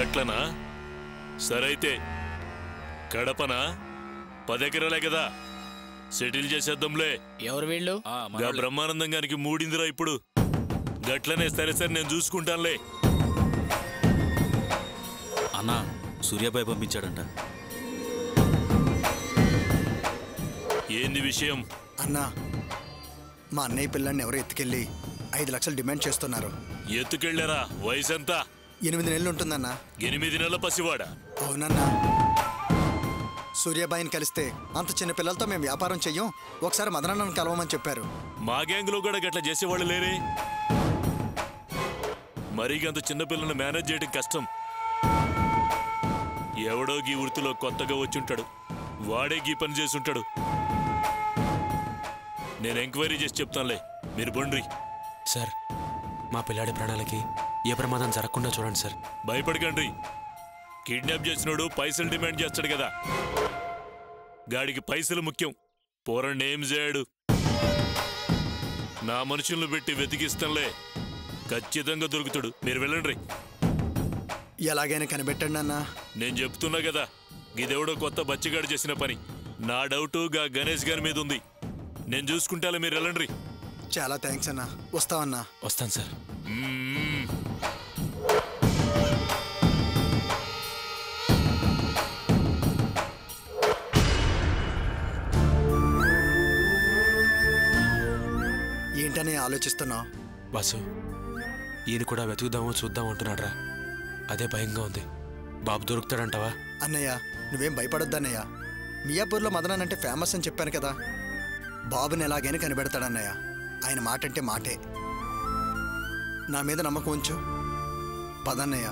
గట్లనా? సరైతే కడపనా? 10 ఎకరాలే కదా, సెటిల్ చేసేద్దాంలే. ఎవరు వీళ్ళు? బ్రహ్మానందం గారికి మూడిందిరా ఇప్పుడు. గట్లనే సరే సరే నేను చూసుకుంటానులే. అన్నా సూర్యాబాయ్ పంపించాడంట. ఏంది విషయం? అన్నా, మా అన్నయ్య పిల్లాన్ని ఎవరో ఎత్తుకెళ్ళి 5 లక్షలు డిమాండ్ చేస్తున్నారు. ఎత్తుకెళ్ళారా? వయసు ఎంత? 8 నెలలు ఉంటుందన్నా. 8 నెలల పసివాడా? అవునన్నా. సూర్యాబాయిని కలిస్తే అంత చిన్న పిల్లలతో మేము వ్యాపారం చెయ్యం, ఒకసారి మదనన్నను కలవమని చెప్పారు. మా గ్యాంగ్లో కూడా గట్లా చేసేవాళ్ళు లేరే. మరీ అంత చిన్నపిల్లని మేనేజ్ చేయడం కష్టం. ఎవడో గీ వృత్తిలో కొత్తగా వచ్చుంటాడు, వాడే గీ పని చేసుంటాడు. నేను ఎంక్వైరీ చేసి చెప్తానులే, మీరు బొండ్రి. సార్, మా పిల్లాడి ప్రాణాలకి ఏ ప్రమాదం జరగకుండా చూడండి సార్. భయపడకండి. కిడ్నాప్ చేసినోడు పైసలు డిమాండ్ చేస్తాడు కదా, గాడికి పైసలు ముఖ్యం. పోరని ఏం చేయడు. నా మనుషులను పెట్టి వెతికిస్తానులే, ఖచ్చితంగా దొరుకుతాడు. మీరు వెళ్ళండి. ఎలాగైనా కనిపెట్టండి అన్నా. నేను చెప్తున్నా కదా, ఇదెవడో కొత్త బచ్చిగాడు చేసిన పని. నా డౌటు గా గణేష్ గారి మీద ఉంది. నేను చూసుకుంటాలే, మీరు వెళ్ళండి. చాలా థ్యాంక్స్ అన్నా. వస్తామన్నా. వస్తాను సార్. ఏంటనే ఆలోచిస్తున్నావు? బాసు, ఈయన కూడా వెతుకుదామో చూద్దాం అంటున్నాడ్రా. అదే భయంగా ఉంది. బాబు దొరుకుతాడంటావా? అన్నయ్య, నువ్వేం భయపడొద్దన్నయ్య. మియాపూర్లో మదనన్ అంటే ఫేమస్ అని చెప్పాను కదా. బాబుని ఎలాగైనా కనిపెడతాడన్నయ్య. ఆయన మాట అంటే మాటే. నా మీద నమ్మకం ఉంచు. పదన్నయ్య.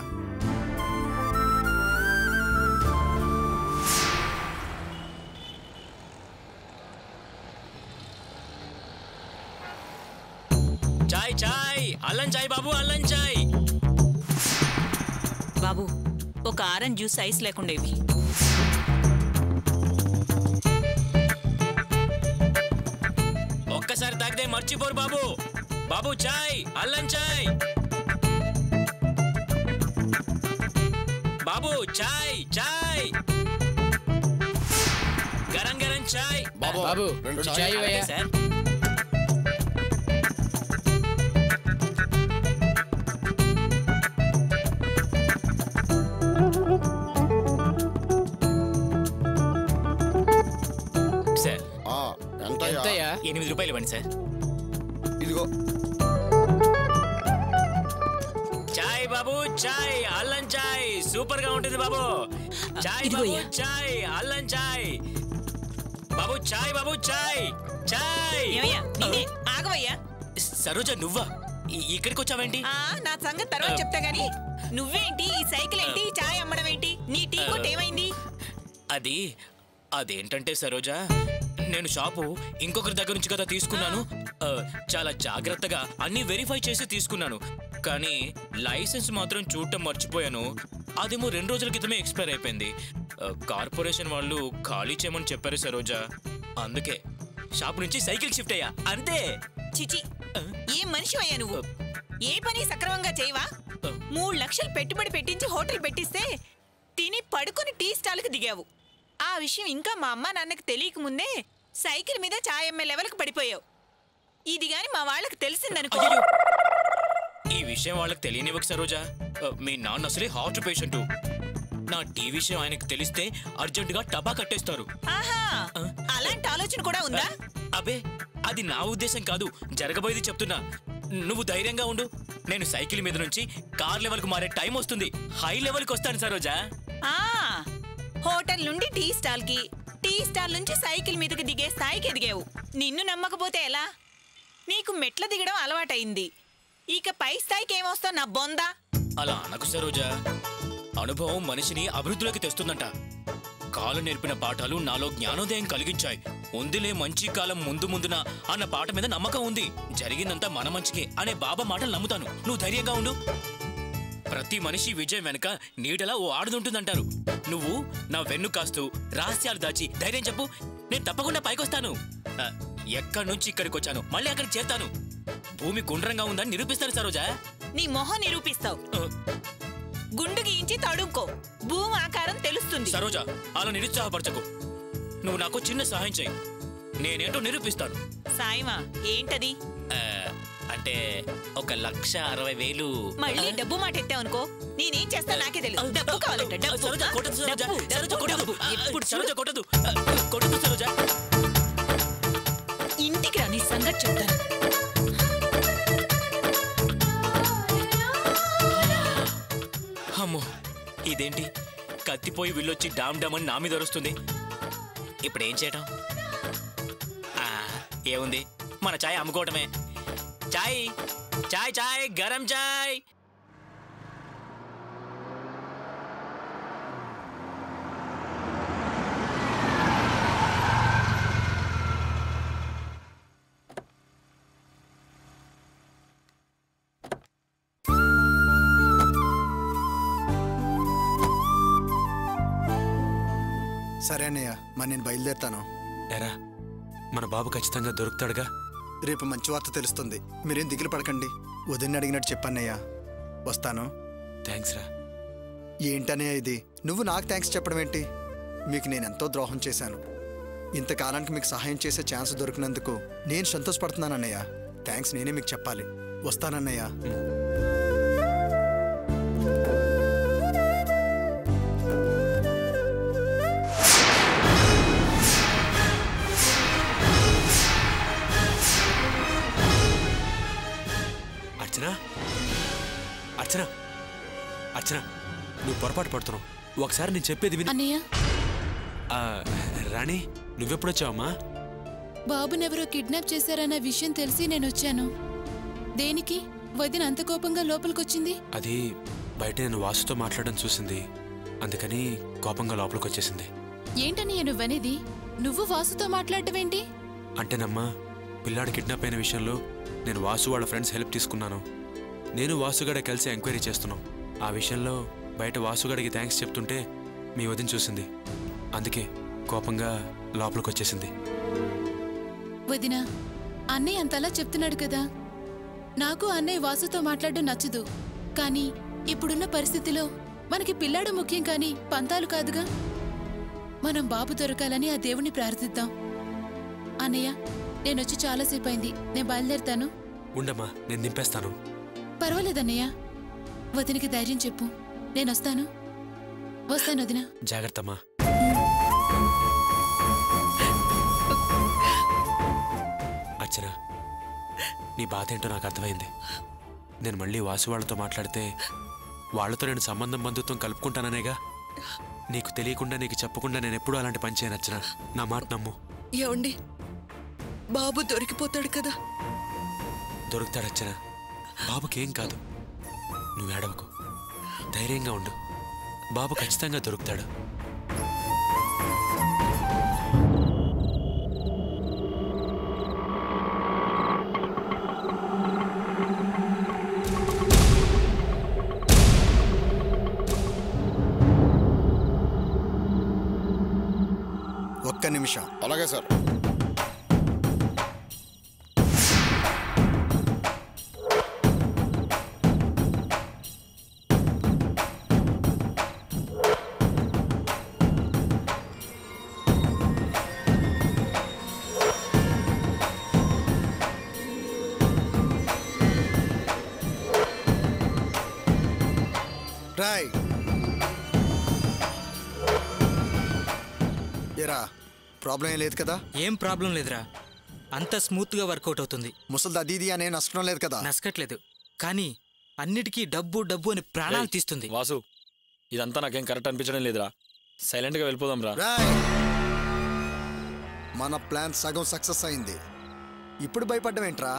చాయ్ చాయ్, అల్లం చాయ్ బాబు, అల్లం చాయ్. బాబు, ఒక ఆరెంజ్ జ్యూస్ ఐస్ లేకుండా ఇవి. ఒక్కసారి తాగితే మర్చిపోరు బాబు. బాబు చాయ్, అల్లం చాయ్. బాబు చాయ్ చాయ్, గరం గరం చాయ్. బాబు చాయ్ వేయ సార్. సార్, ఎంతయ్యా? 8 రూపాయలు ఇవ్వండి సార్. ఇదిగో. చాయ్ బాబు చాయ్, అల్లం చాయ్ సూపర్ గా ఉంటుంది బాబు. చాయ్ బాబు చాయ్, అల్లం చాయ్. బాబు చాయ్, బాబు చాయ్ చాయ్. ఆగవయ్యా. సరోజ, నువ్వా ఇక్కడికి వచ్చావేంటి? నా సంగతి తర్వాత చెప్తా గానీ, నువ్వేంటి ఈ సైకిల్ ఏంటి, ఈ చాయ్ అమ్మడం ఏంటి, నీ టీ కొట్టు ఏమైంది? అదేంటంటే సరోజ, నేను షాపు ఇంకొకరి దగ్గర నుంచి కదా తీసుకున్నాను. చాలా జాగ్రత్తగా అన్ని వెరిఫై చేసి తీసుకున్నాను. కానీ లైసెన్స్ మాత్రం చూడటం మర్చిపోయాను. అదేమో 2 రోజుల క్రితమే ఎక్స్పైర్ అయిపోయింది. కార్పొరేషన్ వాళ్ళు ఖాళీ చేయమని చెప్పారు సరోజ. అందుకే షాప్ నుంచి సైకిల్ షిఫ్ట్ అయ్యా, అంతే. చిచి, ఏం మనిషి అయ్యా నువ్వు? ఏ పని సక్రమంగా చేయవా? 3 లక్షలు పెట్టుబడి పెట్టించి హోటల్ పెట్టిస్తే తిని పడుకుని టీ స్టాల్కి దిగావు. ఆ విషయం ఇంకా మా అమ్మ నాన్నకి తెలియక ముందే సైకిల్ మీద చాయ్ అమ్మే లెవెల్కి పడిపోయావు. ఇది గాని మా వాళ్ళకి తెలిసిందనుకో. ఈ విషయం వాళ్ళకి తెలియనివ్వకు సరోజ. మీ నాన్న అసలే హార్ట్ పేషెంట్. నా టీ విషయం ఆయనకు తెలిస్తే అర్జెంటుగా టబా కట్టేస్తారు. ఆహా, అలాంటి ఆలోచన కూడా ఉందా? అబే, అది నా ఉద్దేశం కాదు, జరగబోయేది చెప్తున్నా. నువ్వు ధైర్యంగా ఉండు. నేను సైకిల్ మీద నుంచి కార్ లెవెల్కు మారే టైం వస్తుంది. హై లెవెల్కి వస్తాను సరోజా. హోటల్ నుండి టీ స్టాల్ కి, టీ స్టాల్ నుంచి సైకిల్ మీదకి దిగే స్థాయికి ఎదిగావు. నిన్ను నమ్మకపోతే ఎలా? నీకు మెట్ల దిగడం అలవాటైంది. ఇక పై స్థాయికి ఏమొస్తావు నా బొందా? అలా అనకు సరోజా. అనుభవం మనిషిని అభివృద్ధిలోకి తెస్తుందంట. కాలం నేర్పిన పాఠాలు నాలో జ్ఞానోదయం కలిగించాయి. ఉందిలే మంచి కాలం ముందు ముందున అన్న పాట మీద నమ్మకం ఉంది. జరిగిందంతా మన మంచికే అనే బాబా మాటలు నమ్ముతాను. నువ్వు ధైర్యంగా ఉండు. ప్రతి మనిషి విజయం వెనక నీడలా ఓ ఆడుతుంటుందంటారు. నువ్వు నా వెన్ను కాస్తూ రహస్యాలు దాచి ధైర్యం చెప్పు, నేను తప్పకుండా పైకొస్తాను. ఎక్కడి నుంచి ఇక్కడికి వచ్చాను, మళ్ళీ అక్కడికి చేస్తాను. భూమి గుండ్రంగా ఉందని నిరూపిస్తాను సరోజా. నీ మొహం నిరూపిస్తావు. గుండు గీయించి తడుక్కో, భూమి ఆకారం తెలుస్తుంది. సరోజ, అలా నిరుత్సాహపరచకు. నువ్వు నాకు చిన్న సహాయం చేయి, నేనేంటో నిరూపిస్తాను. సాయమా ఏంటది? అంటే 1,60,60,000. మళ్ళీ డబ్బు మాట ఎత్తావనుకో నేనేం చేస్తా నాకే తెలియదు. డబ్బు కావాలంట, డబ్బు. సరోజ, కొట్టదు సరోజ. డబ్బు, సరోజ, డబ్బు, కొట్టదు. డబ్బు. ఎప్పుడు సరోజ, కొట్టదు. కొట్టదు సరోజ. ఇంటికి రా, నీ సంగతి చెప్తాను. అమ్మో, ఇదేంటి కత్తిపోయి విల్లొచ్చి డామ్ డామ్ అని నా మీద వరుస్తుంది. ఇప్పుడు ఏం చేయటం? ఏముంది, మన చాయ్ అమ్ముకోవటమే. చాయ్ చాయ్ చాయ్, గరం చాయ్. సరే అన్నయ్య, మరి నేను బయలుదేరుతాను. ఎరా, మన బాబు ఖచ్చితంగా దొరుకుతాడుగా? రేపు మంచి వార్త తెలుస్తుంది, మీరేం దిగులు పడకండి. వదిన అడిగినట్టు చెప్పన్నయ్యా. వస్తాను. థ్యాంక్స్ రా. ఏంటన్నయ్య ఇది? నువ్వు నాకు థ్యాంక్స్ చెప్పడం ఏంటి? మీకు నేను ఎంతో ద్రోహం చేశాను. ఇంతకాలానికి మీకు సహాయం చేసే ఛాన్స్ దొరికినందుకు నేను సంతోషపడుతున్నానన్నయ్య. థ్యాంక్స్ నేనే మీకు చెప్పాలి. వస్తానన్నయ్య. అర్చన, అర్చన, అర్చన, నువ్వు పొరపాటు పడుతున్నావు. ఒకసారి నేను చెప్పేది విని. అన్నయ్య, రాణి, నువ్వెప్పుడొచ్చావమ్మా? బాబునెవరో కిడ్నాప్ చేశారన్న విషయం తెలిసి నేను వచ్చాను. దేనికి వదిన అంత కోపంగా లోపలికొచ్చింది? అది బయట నేను వాసుతో మాట్లాడడం చూసింది, అందుకని కోపంగా లోపలికి వచ్చేసింది. ఏంటన్నయ్య నువ్వనేది? నువ్వు వాసుతో మాట్లాడటమేంటి? అంటేనమ్మా, పిల్లాడు కిడ్నాప్ అయిన విషయంలో నేను వాసు వాళ్ళ ఫ్రెండ్స్ హెల్ప్ తీసుకున్నాను. నేను వాసుగడే కలిసి ఎంక్వైరీ చేస్తున్నాం. ఆ విషయంలో బయట వాసుగడికి థ్యాంక్స్ చెప్తుంటే మీ వదిన చూసింది, అందుకే కోపంగా లోపలికి వచ్చేసింది. వదిన, అన్నయ్య అంతలా చెప్తున్నాడు కదా. నాకు అన్నయ్య వాసుతో మాట్లాడడం నచ్చదు, కానీ ఇప్పుడున్న పరిస్థితిలో మనకి పిల్లాడు ముఖ్యం కానీ పంతాలు కాదుగా. మనం బాబు దొరకాలని ఆ దేవుణ్ణి ప్రార్థిద్దాం. అన్నయ్య, నేనొచ్చి చాలాసేపు అయింది, నేను బయలుదేరుతాను. ఉండమ్మా, నేను దింపేస్తాను. పర్వాలేదన్నయ్య, వదినికి ధైర్యం చెప్పు. నేనొస్తాను. వస్తాను వదిన. జాగ్రత్తమ్మా. అర్చన, నీ బాధ ఏంటో నాకు అర్థమైంది. నేను మళ్ళీ వాసు వాళ్ళతో మాట్లాడితే వాళ్లతో నేను సంబంధం బంధుత్వం కలుపుకుంటాననేగా. నీకు తెలియకుండా, నీకు చెప్పకుండా నేను ఎప్పుడూ అలాంటి పని చేయను అర్చన. నా మాట నమ్ము. ఏమండి, బాబు దొరికిపోతాడు కదా? దొరుకుతాడు అర్చన, బాబుకేం కాదు. నువ్వు ఏడవకు, ధైర్యంగా ఉండు. బాబు ఖచ్చితంగా దొరుకుతాడు. ఒక్క నిమిషం. అలాగే సార్. రాయ్, ఏరా, ప్రాబ్లం ఏం లేదు కదా? ఏం ప్రాబ్లం లేదురా, అంత స్మూత్గా వర్కౌట్ అవుతుంది. ముసలి అది ఇది అనే నష్టం లేదు కదా? నష్టట్లేదు, కానీ అన్నిటికీ డబ్బు డబ్బు అని ప్రాణాలు తీస్తుంది. వాసు, ఇదంతా నాకేం కరెక్ట్ అనిపించడం లేదురా. సైలెంట్గా వెళ్ళిపోదాం రా. మన ప్లాన్ సగం సక్సెస్ అయింది. ఇప్పుడు భయపడ్డం ఏంట్రా?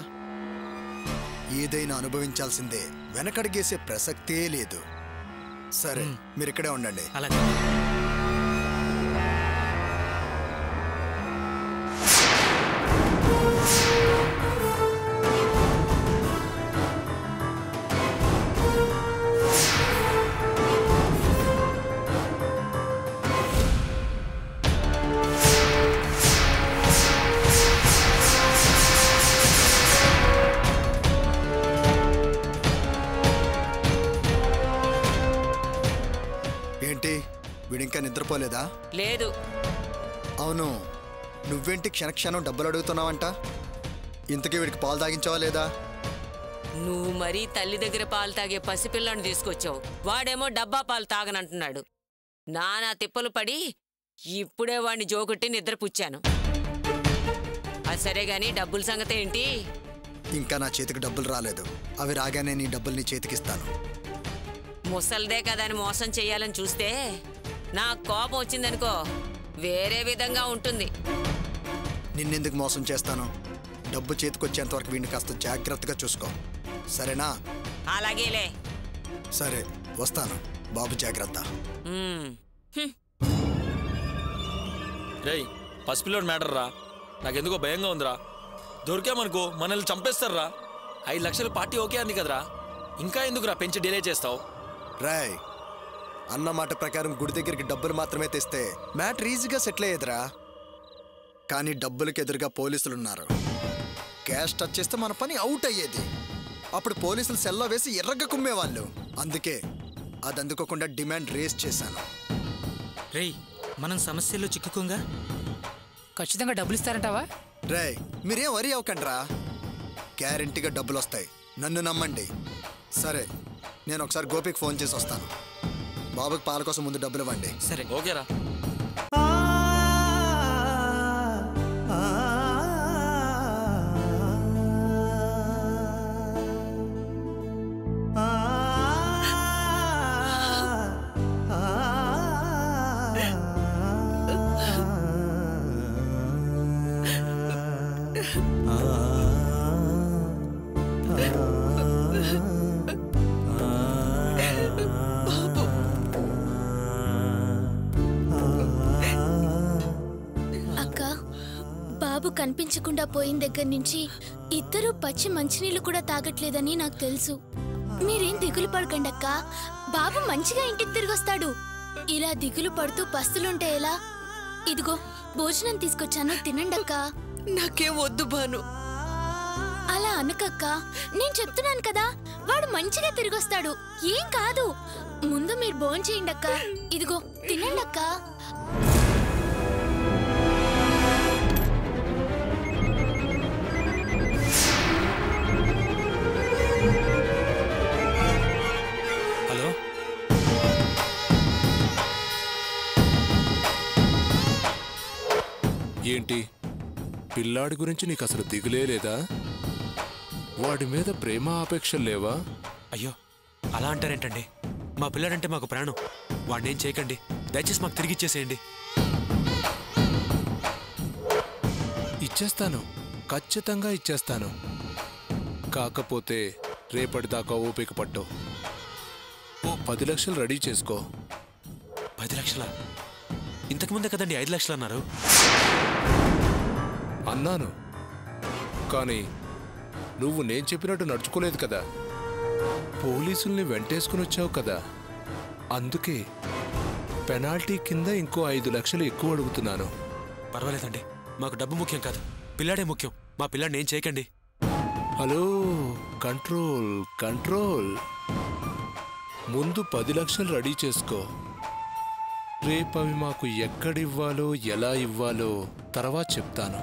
ఏదైనా అనుభవించాల్సిందే, వెనకడిగేసే ప్రసక్తే లేదు. సరే, మీరు ఇక్కడే ఉండండి. అలాగే. నిద్రపోలేదా? లేదు. అవును, నువ్వేంటి క్షణక్షణం డబ్బులు అడుగుతున్నావంట? ఇంతకీ వీడికి పాలు తాగించావా లేదా? నువ్వు మరీ తల్లి దగ్గర పాలు తాగే పసిపిల్లని తీసుకొచ్చావు. వాడేమో డబ్బా పాలు తాగనంటున్నాడు. నానా తిప్పలు పడి ఇప్పుడే వాడిని జోకొట్టి నిద్రపుచ్చాను. అది సరే గాని డబ్బుల సంగతి ఏంటి? ఇంకా నా చేతికి డబ్బులు రాలేదు. అవి రాగానే నీ డబ్బులు నీ చేతికిస్తాను. ముసల్దే కదా అని మోసం చెయ్యాలని చూస్తే నా కోపం వచ్చిందనుకో వేరే విధంగా ఉంటుంది. నిన్నెందుకు మోసం చేస్తాను? డబ్బు చేతికొచ్చేంత వరకు వీడిని కాస్త జాగ్రత్తగా చూసుకో, సరేనా? అలాగేలే. సరే, వస్తాను. బాబు జాగ్రత్త. రేయ్, పసిపిల్లోడు మ్యాటర్ రా. నాకెందుకో భయంగా ఉందిరా. దొరికామనుకో మనల్ని చంపేస్తారా. 5 లక్షల పార్టీ ఓకే అంది కదరా, ఇంకా ఎందుకురా పెంచి డిలే చేస్తావు? రాయ్, అన్నమాట ప్రకారం గుడి దగ్గరికి డబ్బులు మాత్రమే తెస్తే మ్యాటర్ ఈజీగా సెటిల్ అయ్యేదిరా. కానీ డబ్బులకు ఎదురుగా పోలీసులున్నారు. క్యాష్ టచ్ చేస్తే మన పని అవుట్ అయ్యేది. అప్పుడు పోలీసులు సెల్లో వేసి ఎర్రగా కుమ్మేవాళ్ళు. అందుకే అది అందుకోకుండా డిమాండ్ రేస్ చేశాను. రేయ్, మనం సమస్యల్లో చిక్కుకోగా ఖచ్చితంగా డబ్బులు ఇస్తారంటావా? రేయ్, మీరేం వరి అవ్వకండ్రా, గ్యారెంటీగా డబ్బులు వస్తాయి, నన్ను నమ్మండి. సరే, నేను ఒకసారి గోపికి ఫోన్ చేసి వస్తాను. బాబుకి పాల కోసం ముందు డబ్బులు ఇవ్వండి. సరే, ఓకేరా. కనిపించకుండా పోయిన దగ్గర నుంచి ఇద్దరు పచ్చి మంచినీళ్ళు కూడా తాగట్లేదని నాకు తెలుసు. మీరేం దిగులు పడకండి అక్క, బాబు మంచిగా ఇంటికి తిరిగొస్తాడు. ఇలా దిగులు పడుతూ పస్తులుంటే ఎలా? ఇదిగో భోజనం తీసుకొచ్చాను, తినండి అక్క. నాకేం వద్దు భాను. అలా అనకక్క, నేను చెప్తున్నాను కదా, వాడు మంచిగా తిరిగొస్తాడు, ఏం కాదు. ముందు మీరు భోంచేయండి అక్క. ఇదిగో తినండి అక్క. ఏంటి, పిల్లాడి గురించి నీకు అసలు దిగులే లేదా? వాడి మీద ప్రేమ ఆపేక్షలు లేవా? అయ్యో, అలా అంటారేంటండి? మా పిల్లాడంటే మాకు ప్రాణం. వాడినేం చేయకండి, దయచేసి మాకు తిరిగి ఇచ్చేసేయండి. ఇచ్చేస్తాను, ఖచ్చితంగా ఇచ్చేస్తాను. కాకపోతే రేపటిదాకా ఓపిక పట్టు. ఓ 10 లక్షలు రెడీ చేసుకో. 10 లక్షలా? ఇంతకుముందే కదండి 5 లక్షలు అన్నారు. అన్నాను, కానీ నువ్వు నేను చెప్పినట్టు నడుచుకోలేదు కదా. పోలీసుల్ని వెంటేసుకుని వచ్చావు కదా, అందుకే పెనాల్టీ కింద ఇంకో 5 లక్షలు ఎక్కువ అడుగుతున్నాను. పర్వాలేదండి, మాకు డబ్బు ముఖ్యం కాదు, పిల్లాడే ముఖ్యం. మా పిల్లాడిని ఏం చేయకండి. Hello, control control. ముందు 10 లక్షలు రెడీ చేసుకో. రేపు అవి మాకు ఎక్కడివ్వాలో ఎలా ఇవ్వాలో తర్వాత చెప్తాను.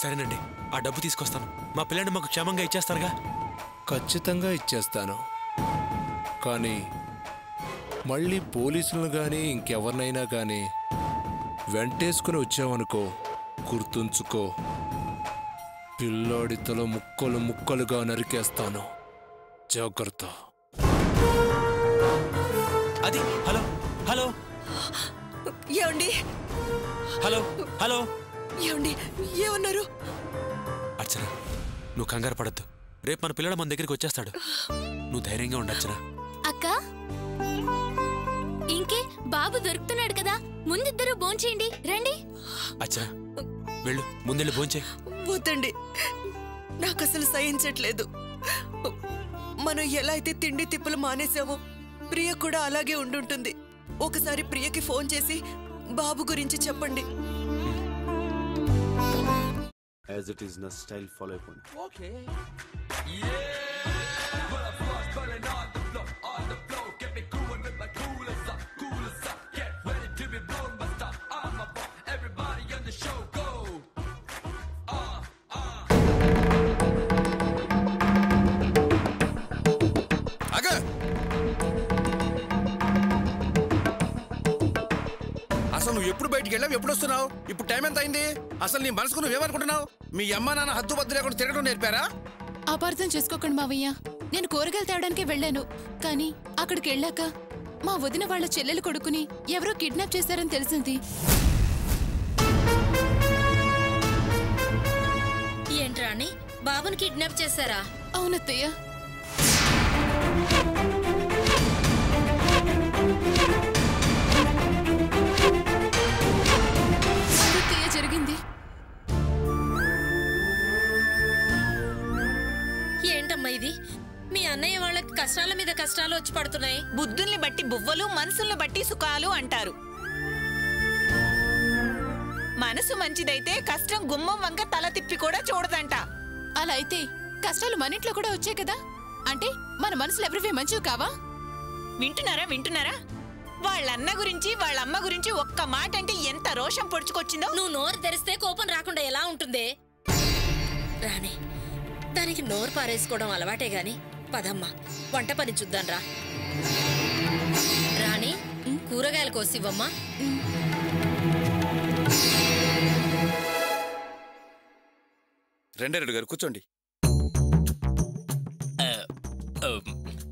సరేనండి, ఆ డబ్బు తీసుకొస్తాను. మా పిల్లాడిని మాకు క్షేమంగా ఇచ్చేస్తారుగా? ఖచ్చితంగా ఇచ్చేస్తాను. కానీ మళ్ళీ పోలీసులను కానీ ఇంకెవరినైనా కానీ వెంటేసుకుని వచ్చావనుకో, గుర్తుంచుకో, పిల్లాడి తల ముక్కలు ముక్కలుగా నరికేస్తాను. జాగ్రత్త. అది హలో హలో ఏమండి? హలో హలో ఏమండి, ఏమన్నారు? అర్చన, నువ్వు కంగారు పడద్దు. రేపు మన పిల్లడు మన దగ్గరికి వచ్చేస్తాడు. నువ్వు ధైర్యంగా ఉండొచ్చునా? అక్క, ఇంకే బాబు దొరుకుతున్నాడు కదా, ముందిద్దరు భోంచేయండి, రండి. అర్చన, వెళ్ళు, ముందెళ్ళి భోంచేయి. వద్దండి, నాకు అసలు సహించట్లేదు. మనం ఎలా అయితే తిండి తిప్పులు మానేసామో ప్రియ కూడా అలాగే ఉండుంటుంది. ఒకసారి ప్రియకి ఫోన్ చేసి బాబు గురించి చెప్పండి. As it is na style follow up. Okay. Yeah. బయటికి వెళ్ళావు, ఎప్పుడు వస్తున్నావు? ఇప్పుడు టైం ఎంత అయింది? అసలు నీ మనసుకు నువ్వేమనుకుంటున్నావు? మీ అమ్మ నాన్న హద్దు బద్దు లేకుండా తిరగడం నేర్పారా? అపార్థం చేసుకోకండి మావయ్య. నేను కూరగాయలు తేవడానికి వెళ్ళాను, కానీ అక్కడికి వెళ్ళాక మా వదిన వాళ్ళ చెల్లెలు కొడుకుని ఎవరో కిడ్నాప్ చేశారని తెలిసింది. ఏంట్రాణి, బాబుని కిడ్నాప్ చేశారా? అవునత్తయ్య. జరిగింది. ఏంటమ్మా ఇది? మీ అన్నయ్య వాళ్ళకి కష్టాల మీద కష్టాలు వచ్చి పడుతున్నాయి. బుద్ధుల్ని బట్టి బువ్వలు, మనసుల్ని బట్టి సుఖాలు అంటారు. మనసు మంచిదైతే కష్టం గుమ్మం వంక తల తిప్పి కూడా చూడదంట. అలా అయితే కష్టాలు మన ఇంట్లో కూడా వచ్చాయి కదా, అంటే మన మనసులు ఎవరివి మంచివి కావా? వింటున్నారా? వాళ్ళన్న గురించి వాళ్ళమ్మ గురించి ఒక్క మాట అంటే ఎంత రోషం పొడుచుకొచ్చిందో. నువ్వు నోరు తెరిస్తే కోపం రాకుండా ఎలా ఉంటుందే రాణి? దానికి నోరు పారేసుకోవడం అలవాటే గాని పదమ్మా వంట పని చూద్దాం రా. రాణి, కూరగాయలు కోసివ్వమ్మా. రెండేరెడ్డి గారు కూర్చోండి.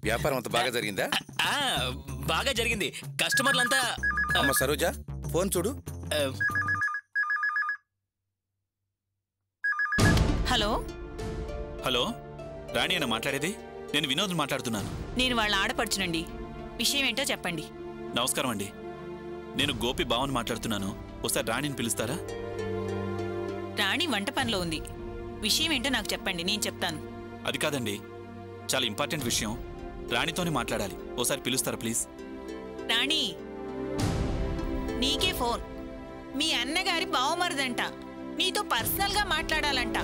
వ్యాపారం అంతా బాగా జరిగిందా? బాగా జరిగింది. కస్టమర్లంతా. అమ్మ సరోజ, ఫోన్ చూడు. హలో హలో, రాణి అన్న మాట్లాడేది? నేను వినోద్ మాట్లాడుతున్నాను. నేను వాళ్ళ ఆడపడుచునండి. విషయం ఏంటో చెప్పండి. నమస్కారం అండి, నేను గోపి బావన్ మాట్లాడుతున్నాను. ఒకసారి రాణిని పిలుస్తారా? రాణి వంట పనిలో ఉంది. విషయం ఏంటో నాకు చెప్పండి, నేను చెప్తాను. అది కాదండి, చాలా ఇంపార్టెంట్ విషయం. రాణితోనే మాట్లాడాలి. ఓసారి పిలుస్తారా ప్లీజ్? రాణి, నీకే ఫోన్. మీ అన్నగారి బావమరుదంట, నీతో పర్సనల్ గా మాట్లాడాలంట.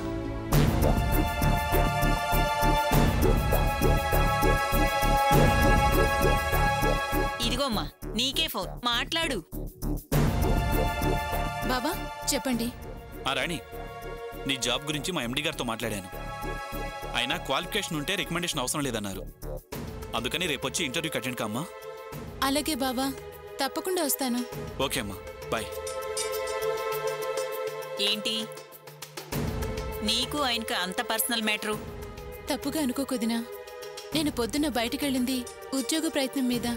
ఇదిగోమ్మా, నీకే ఫోన్, మాట్లాడు. బాబా చెప్పండి. రాణి, నీ జాబ్ గురించి మా ఎండి గారితో మాట్లాడాను. ఆయన క్వాలిఫికేషన్ ఉంటే రికమెండేషన్ అవసరం లేదన్నారు. అందుకని రేపొచ్చి ఇంటర్వ్యూకి అటెండ్ కామ్మా. అలాగే బాబా, తప్పకుండా వస్తాను. ఓకే అమ్మా, బాయ్. ఏంటి నీకు ఆయనకు అంత పర్సనల్ మ్యాటరు? తప్పుగా అనుకోకొదినా, నేను పొద్దున్న బయటికెళ్ళింది ఉద్యోగ ప్రయత్నం మీద.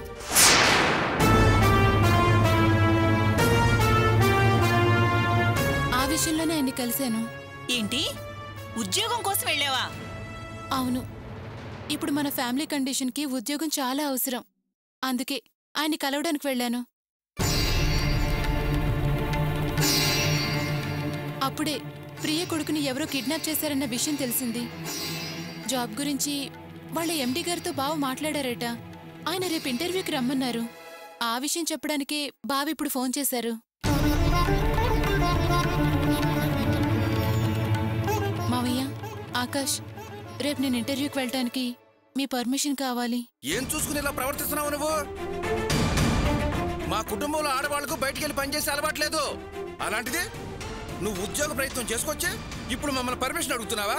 ఆ విషయంలోనే ఆయన్ని కలిశాను. ఏంటి, ఉద్యోగం కోసం వెళ్ళావా? అవును. ఇప్పుడు మన ఫ్యామిలీ కండిషన్కి ఉద్యోగం చాలా అవసరం. అందుకే ఆయన్ని కలవడానికి వెళ్ళాను. అప్పుడే ప్రియ కొడుకుని ఎవరో కిడ్నాప్ చేశారన్న విషయం తెలిసింది. జాబ్ గురించి వాళ్ళ ఎండి గారితో బావ మాట్లాడారట. ఆయన రేపు ఇంటర్వ్యూకి రమ్మన్నారు. ఆ విషయం చెప్పడానికే బావ ఇప్పుడు ఫోన్ చేశారు. మావయ్య, ఆకాష్, రేపు నేను ఇంటర్వ్యూకి వెళ్ళటానికి మీ పర్మిషన్ కావాలి. ఏం చూసుకుని ఇలా ప్రవర్తిస్తున్నావు నువ్వు? మా కుటుంబంలో ఆడవాళ్లకు బయటికి వెళ్ళి పనిచేసే అలవాట్లేదు. అలాంటిది నువ్వు ఉద్యోగ ప్రయత్నం చేసుకొచ్చే ఇప్పుడు మమ్మల్ని పర్మిషన్ అడుగుతున్నావా?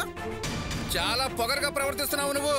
చాలా పొగరుగా ప్రవర్తిస్తున్నావు నువ్వు.